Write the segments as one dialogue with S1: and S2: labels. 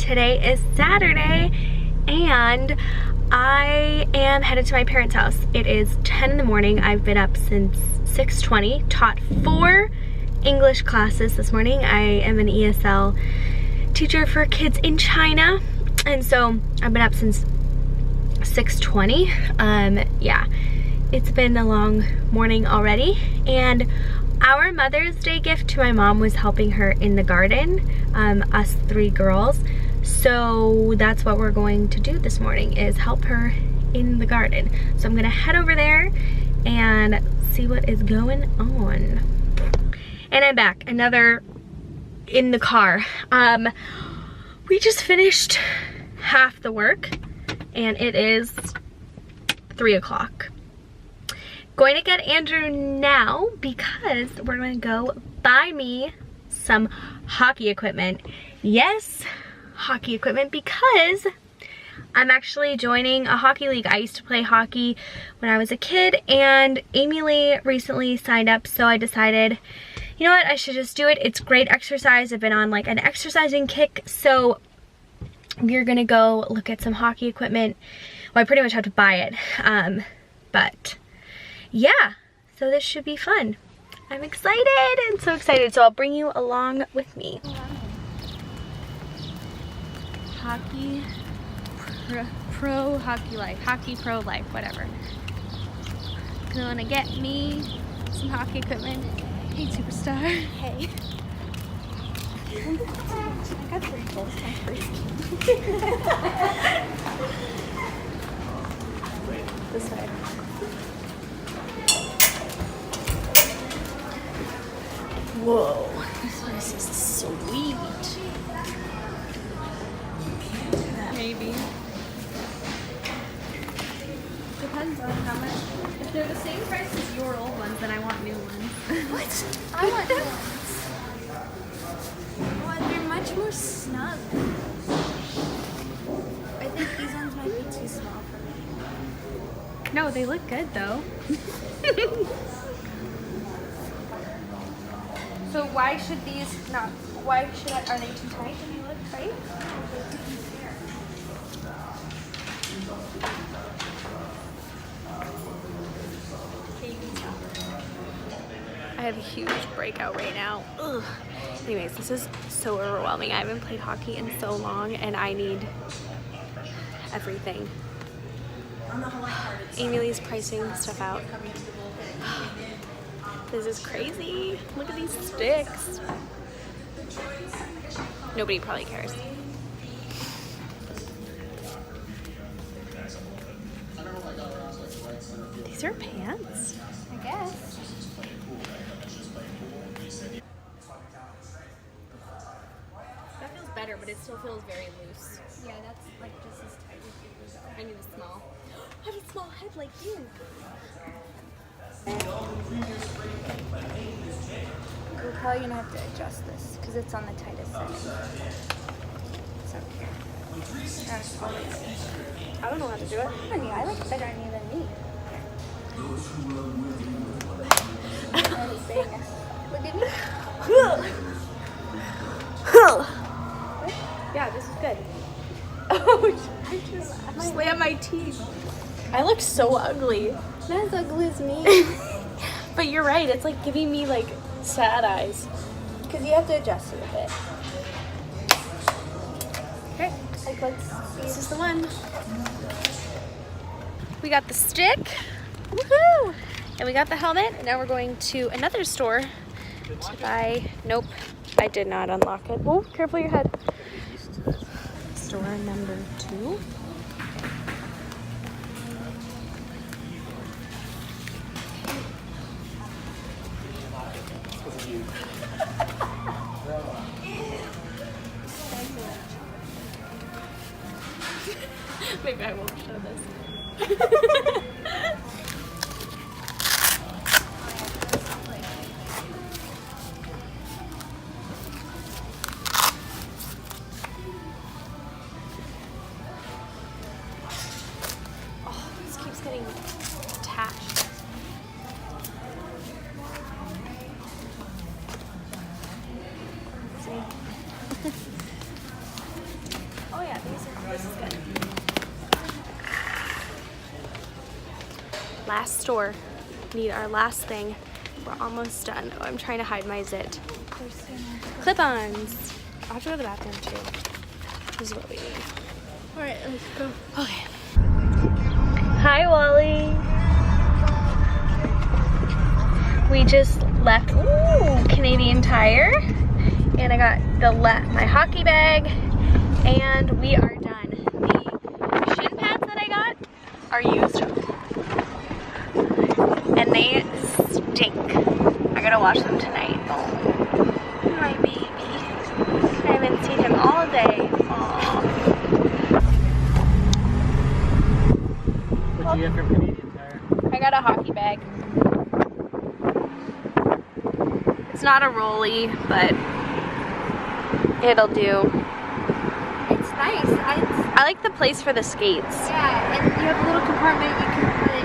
S1: Today is Saturday and I am headed to my parents' house. It is 10 in the morning. I've been up since 6:20, taught 4 English classes this morning. I am an ESL teacher for kids in China, and so I've been up since 6:20. Yeah, it's been a long morning already, and our Mother's Day gift to my mom was helping her in the garden, us 3 girls. So that's what we're going to do this morning, is help her in the garden. So I'm gonna head over there and see what is going on. And I'm back, another in the car. We just finished half the work and it is 3 o'clock. Going to get Andrew now because we're going to go buy me some hockey equipment. Yes, hockey equipment, because I'm actually joining a hockey league. I used to play hockey when I was a kid, and Amy Lee recently signed up, so I decided, you know what, I should just do it. It's great exercise. I've been on like an exercising kick, so we're gonna go look at some hockey equipment. Well, I pretty much have to buy it, but yeah, so this should be fun. I'm excited. I'm so excited, so I'll bring you along with me. Hockey pro hockey life, hockey pro life, whatever. Gonna get me some hockey equipment. Hey, superstar. Hey. I got 3 goals. This way. Whoa, this place is sweet. Maybe. Depends on how much. If they're the same price as your old ones, then I want new ones.
S2: What? I want new ones. Well, they're much more snug. I think these ones might be too small for me.
S1: No, they look good though. So why should these not? Why should I? Are they too tight? Do they look tight? I have a huge breakout right now. Ugh. Anyways, this is so overwhelming. I haven't played hockey in so long and I need everything. Amy Lee's pricing stuff out. This is crazy. Look at these sticks. Nobody probably cares. These are pants, I guess. That feels better, but it still feels very loose.
S2: Yeah, that's like just as tight as you can go.
S1: I need a small. I have a small head like you.
S2: We're probably gonna have to adjust this because it's on the tightest setting. So here.
S1: I don't know how to do it.
S2: Honey, I like it better on you than me. Look at me.
S1: Yeah, this is good. Oh, I just slammed my teeth. I look so ugly.
S2: Not as ugly as me.
S1: But you're right, it's like giving me like sad eyes.
S2: Because you have to adjust it a bit.
S1: Okay,
S2: Like, let's see.
S1: this is the one. We got the stick. Woohoo! And we got the helmet. And now we're going to another store to buy. Nope, I did not unlock it. Oh, careful your head. Store number 2. Maybe I won't show this. Oh, this keeps getting attached. See? this is good. Last store. Need our last thing. We're almost done. Oh, I'm trying to hide my zit. Clip-ons. I'll have to go to the bathroom too. This is what we need.
S2: Alright, let's go.
S1: Okay. Hi, Wally. We just left Canadian Tire, and I got my hockey bag, and we are done. The shin pads that I got are used, and they stink. I gotta wash them tonight. Oh, my baby. I haven't seen him all day. Aww.
S3: What do you get from Canadian Tire?
S1: I got a hockey bag. It's not a rolly, but it'll do.
S2: It's nice.
S1: I like the place for the skates.
S2: Yeah, and you have a little compartment you can put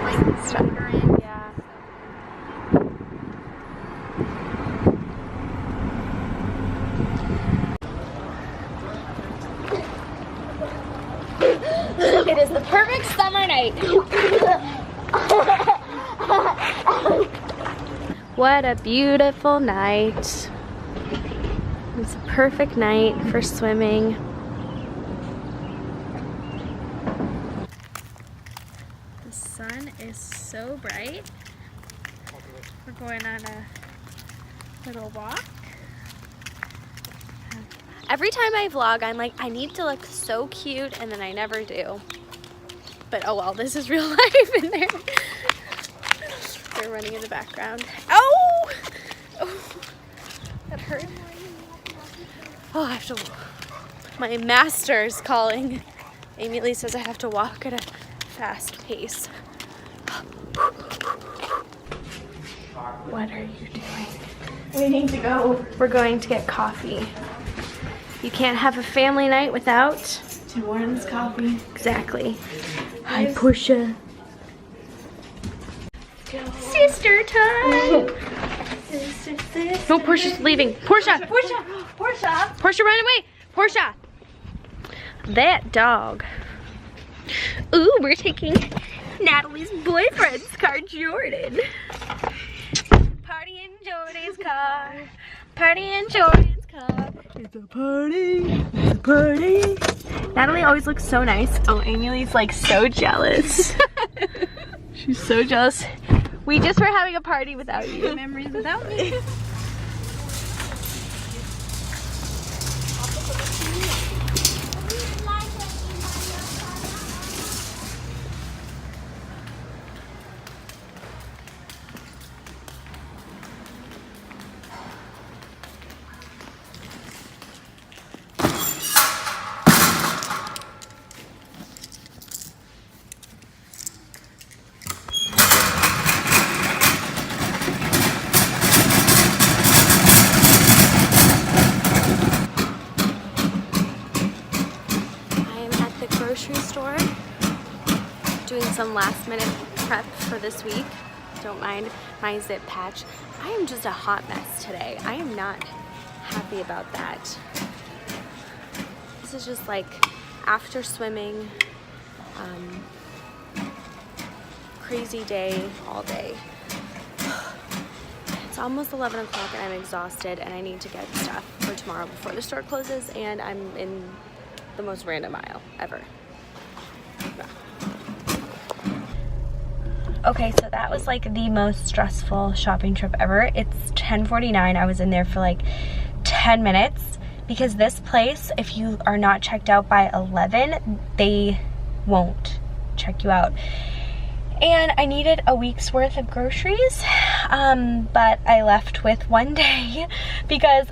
S2: like
S1: Stuff.
S2: water in.
S1: It is the perfect summer night. What a beautiful night. It's a perfect night for swimming. The sun is so bright. We're going on a little walk. Every time I vlog, I'm like, I need to look so cute, and then I never do. But oh well, this is real life in there. They're running in the background. Oh! Oh! That hurt. Oh, I have to. My master's calling. Amy Lee says I have to walk at a fast pace. What are you doing?
S2: We need to go.
S1: We're going to get coffee. You can't have a family night without
S2: Tim Hortons coffee.
S1: exactly. Hi, Portia. Sister time. No, Portia's leaving. Portia. Portia, run away. Portia. That dog. Ooh, we're taking Natalie's boyfriend's car, Jordan. Party in Jordan's car. Party in Jordan's car. It's a party. It's a party. Natalie always looks so nice. Oh, Amy's like so jealous. She's so jealous. We just were having a party without you.
S2: Memories without me.
S1: Doing some last minute prep for this week. Don't mind my zip patch. I am just a hot mess today. I am not happy about that. This is just like after swimming, crazy day all day. It's almost 11 o'clock and I'm exhausted and I need to get stuff for tomorrow before the store closes, and I'm in the most random aisle ever. Okay, so that was like the most stressful shopping trip ever. It's 10:49. I was in there for like 10 minutes because this place, if you are not checked out by 11, they won't check you out. And I needed a week's worth of groceries, but I left with one day because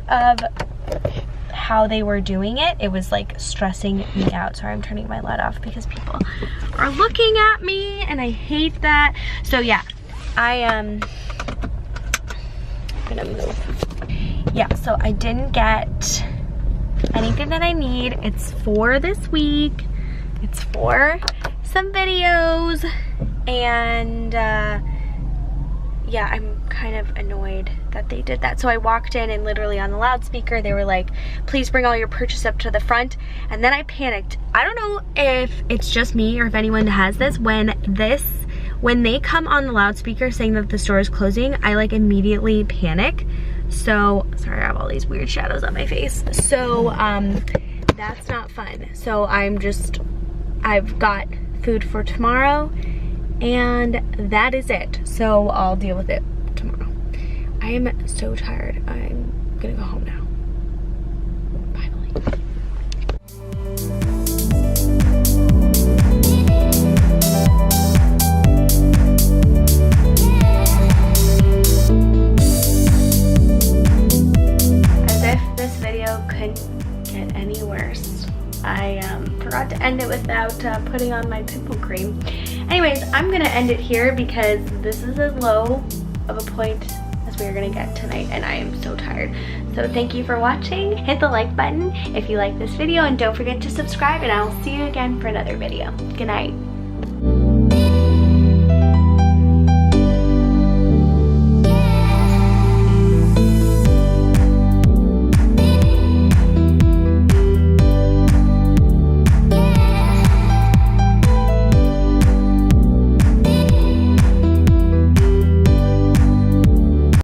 S1: of how they were doing it. It was like stressing me out. Sorry, I'm turning my light off because people are looking at me and I hate that. So yeah, I am gonna move. Yeah, so I didn't get anything that I need. It's for this week. It's for some videos, and yeah, yeah, I'm kind of annoyed that they did that. So I walked in and literally on the loudspeaker, they were like, please bring all your purchase up to the front. And then I panicked. I don't know if it's just me or if anyone has this. When they come on the loudspeaker saying that the store is closing, I like immediately panic. So, sorry, I have all these weird shadows on my face. So, that's not fun. So I've got food for tomorrow and that is it. So I'll deal with it tomorrow. I am so tired. I'm gonna go home now. Finally. As if this video couldn't get any worse, I forgot to end it without putting on my pimple cream. Anyways, I'm gonna end it here because this is as low of a point as we're gonna get tonight and I am so tired. So thank you for watching. Hit the like button if you like this video and don't forget to subscribe and I'll see you again for another video. Good night.